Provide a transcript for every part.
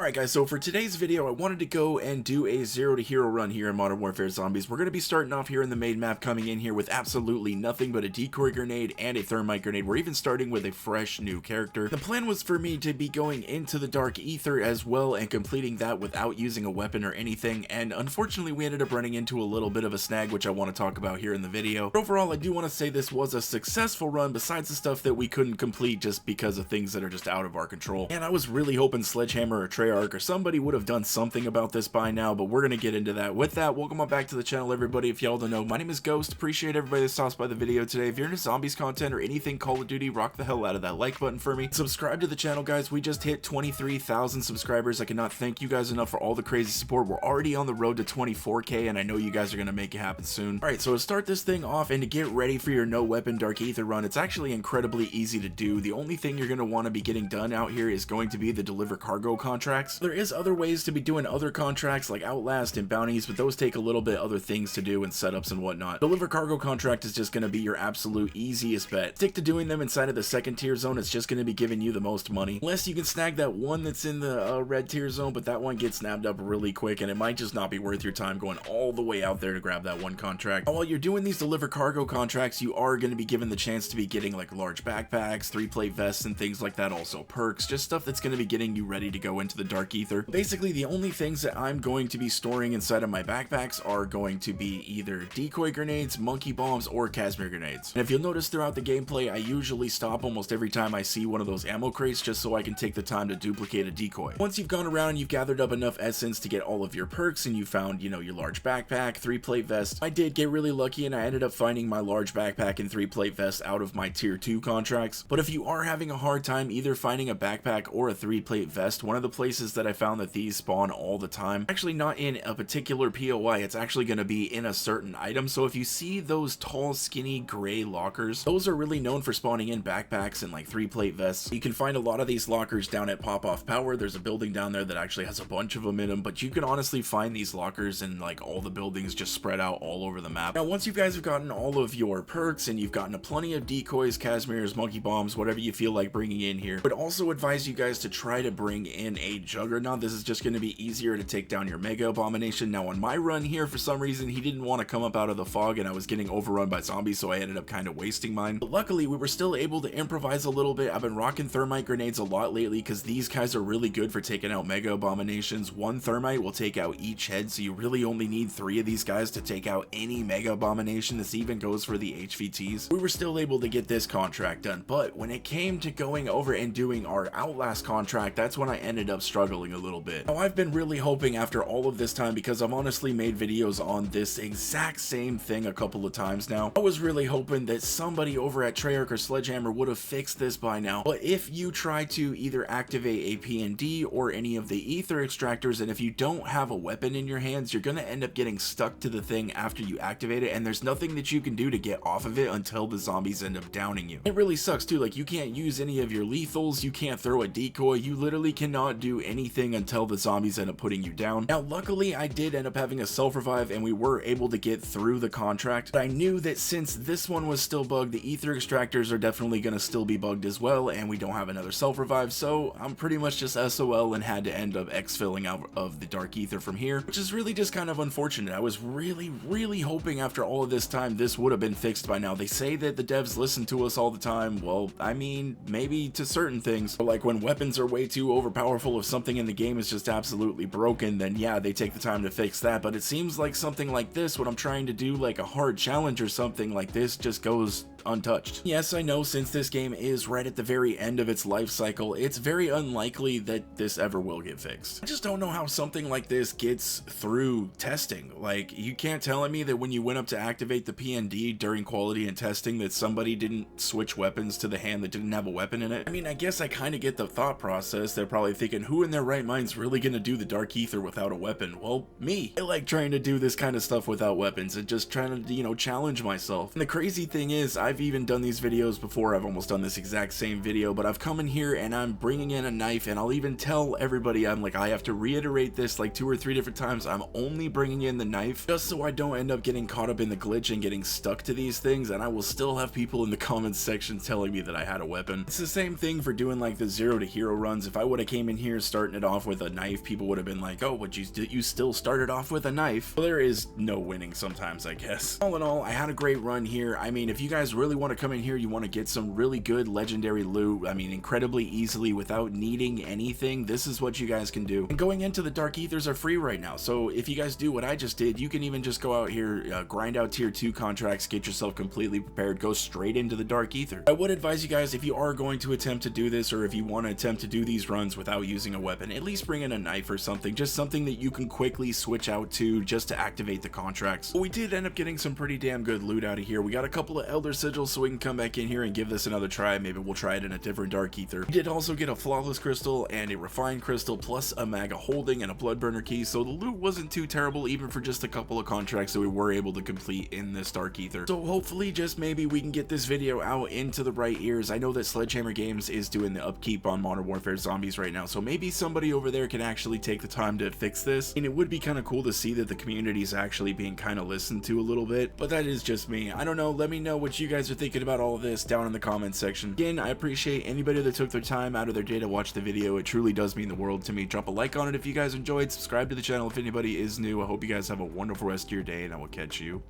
Alright guys, so for today's video I wanted to go and do a zero to hero run here in Modern Warfare Zombies. We're going to be starting off here in the main map, coming in here with absolutely nothing but a decoy grenade and a thermite grenade. We're even starting with a fresh new character. The plan was for me to be going into the Dark Aether as well and completing that without using a weapon or anything, and unfortunately we ended up running into a little bit of a snag which I want to talk about here in the video. But overall I do want to say this was a successful run besides the stuff that we couldn't complete just because of things that are just out of our control. And I was really hoping Sledgehammer or Treyarch or somebody would have done something about this by now, but we're gonna get into that. With that, welcome on back to the channel, everybody. If y'all don't know, my name is Ghost. Appreciate everybody that stops by the video today. If you're into zombies content or anything Call of Duty, rock the hell out of that like button for me. Subscribe to the channel, guys. We just hit 23,000 subscribers. I cannot thank you guys enough for all the crazy support. We're already on the road to 24K, and I know you guys are gonna make it happen soon. Alright, so to start this thing off and to get ready for your no weapon Dark Aether run, it's actually incredibly easy to do. The only thing you're gonna want to be getting done out here is going to be the deliver cargo contracts. There is other ways to be doing other contracts like Outlast and bounties, but those take a little bit other things to do and setups and whatnot. Deliver cargo contract is just going to be your absolute easiest bet. Stick to doing them inside of the second tier zone. It's just going to be giving you the most money. Unless you can snag that one that's in the red tier zone, but that one gets snapped up really quick and it might just not be worth your time going all the way out there to grab that one contract. While you're doing these deliver cargo contracts, you are going to be given the chance to be getting like large backpacks, 3-plate vests and things like that, also perks, just stuff that's going to be getting you ready to go into the Dark Aether. Basically, the only things that I'm going to be storing inside of my backpacks are going to be either decoy grenades, monkey bombs, or Casimir grenades. And if you'll notice throughout the gameplay, I usually stop almost every time I see one of those ammo crates just so I can take the time to duplicate a decoy. Once you've gone around and you've gathered up enough essence to get all of your perks and you found, you know, your large backpack, 3-plate vest, I did get really lucky and I ended up finding my large backpack and 3-plate vest out of my tier 2 contracts. But if you are having a hard time either finding a backpack or a 3-plate vest, one of the places that I found that these spawn all the time, actually not in a particular POI, it's actually going to be in a certain item. So if you see those tall skinny gray lockers, those are really known for spawning in backpacks and like 3-plate vests. You can find a lot of these lockers down at Pop Off Power. There's a building down there that actually has a bunch of them in them, but you can honestly find these lockers in like all the buildings just spread out all over the map. Now once you guys have gotten all of your perks and you've gotten a plenty of decoys, Casimirs, monkey bombs, whatever you feel like bringing in here, but also advise you guys to try to bring in a Juggernaut. This is just going to be easier to take down your Mega Abomination. Now on my run here, for some reason he didn't want to come up out of the fog and I was getting overrun by zombies, so I ended up kind of wasting mine. But luckily we were still able to improvise a little bit. I've been rocking thermite grenades a lot lately because these guys are really good for taking out Mega Abominations. One thermite will take out each head, so you really only need 3 of these guys to take out any Mega Abomination. This even goes for the HVTs. We were still able to get this contract done, but when it came to going over and doing our Outlast contract, that's when I ended up struggling a little bit. Now I've been really hoping after all of this time, because I've honestly made videos on this exact same thing a couple of times now, I was really hoping that somebody over at Treyarch or Sledgehammer would have fixed this by now. But if you try to either activate a PND or any of the Aether extractors, and if you don't have a weapon in your hands, you're gonna end up getting stuck to the thing after you activate it, and there's nothing that you can do to get off of it until the zombies end up downing you. It really sucks too. Like, you can't use any of your lethals, you can't throw a decoy, you literally cannot do anything until the zombies end up putting you down. Now luckily I did end up having a self-revive and we were able to get through the contract, but I knew that since this one was still bugged, the Aether extractors are definitely going to still be bugged as well, and we don't have another self-revive, so I'm pretty much just SOL and had to end up exfilling out of the Dark Aether from here, which is really just kind of unfortunate. I was really hoping after all of this time this would have been fixed by now. They say that the devs listen to us all the time. Well, I mean, maybe to certain things, but like when weapons are way too overpowerful, if something in the game is just absolutely broken, then yeah, they take the time to fix that. But it seems like something like this, when I'm trying to do like a hard challenge or something like this, just goes untouched. Yes, I know, since this game is right at the very end of its life cycle, it's very unlikely that this ever will get fixed. I just don't know how something like this gets through testing. Like, you can't tell me that when you went up to activate the PND during quality and testing that somebody didn't switch weapons to the hand that didn't have a weapon in it. I mean, I guess I kind of get the thought process. They're probably thinking, who in their right mind's really gonna do the Dark Aether without a weapon? Well, me. I like trying to do this kind of stuff without weapons and just trying to, you know, challenge myself. And the crazy thing is, I've even done these videos before. I've almost done this exact same video, but I've come in here and I'm bringing in a knife, and I'll even tell everybody, I'm like, I have to reiterate this like 2 or 3 different times. I'm only bringing in the knife just so I don't end up getting caught up in the glitch and getting stuck to these things, and I will still have people in the comments section telling me that I had a weapon. It's the same thing for doing like the 0 to hero runs. If I would have came in here starting it off with a knife, people would have been like, oh, but you still started off with a knife. Well, there is no winning sometimes, I guess. All in all, I had a great run here. I mean, if you guys really want to come in here, you want to get some really good legendary loot, I mean, incredibly easily without needing anything, this is what you guys can do. And going into the Dark Ethers are free right now, so if you guys do what I just did, you can even just go out here, grind out tier 2 contracts, get yourself completely prepared, go straight into the Dark Ether. I would advise you guys, if you are going to attempt to do this, or if you want to attempt to do these runs without using a weapon, at least bring in a knife or something, just something that you can quickly switch out to just to activate the contracts. But we did end up getting some pretty damn good loot out of here. We got a couple of Elder Sigils, so we can come back in here and give this another try. Maybe we'll try it in a different Dark Ether. We did also get a Flawless Crystal and a Refined Crystal, plus a Maga Holding and a Bloodburner Key, so the loot wasn't too terrible even for just a couple of contracts that we were able to complete in this Dark Ether. So hopefully just maybe we can get this video out into the right ears. I know that Sledgehammer Games is doing the upkeep on Modern Warfare Zombies right now, so maybe somebody over there can actually take the time to fix this, and it would be kind of cool to see that the community is actually being kind of listened to a little bit, but that is just me. I don't know, let me know what you guys are thinking about all of this down in the comments section. Again, I appreciate anybody that took their time out of their day to watch the video. It truly does mean the world to me. Drop a like on it if you guys enjoyed, subscribe to the channel if anybody is new. I hope you guys have a wonderful rest of your day, and I will catch you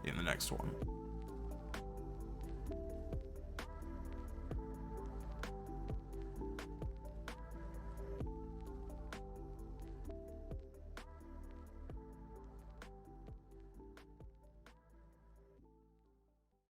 in the next one.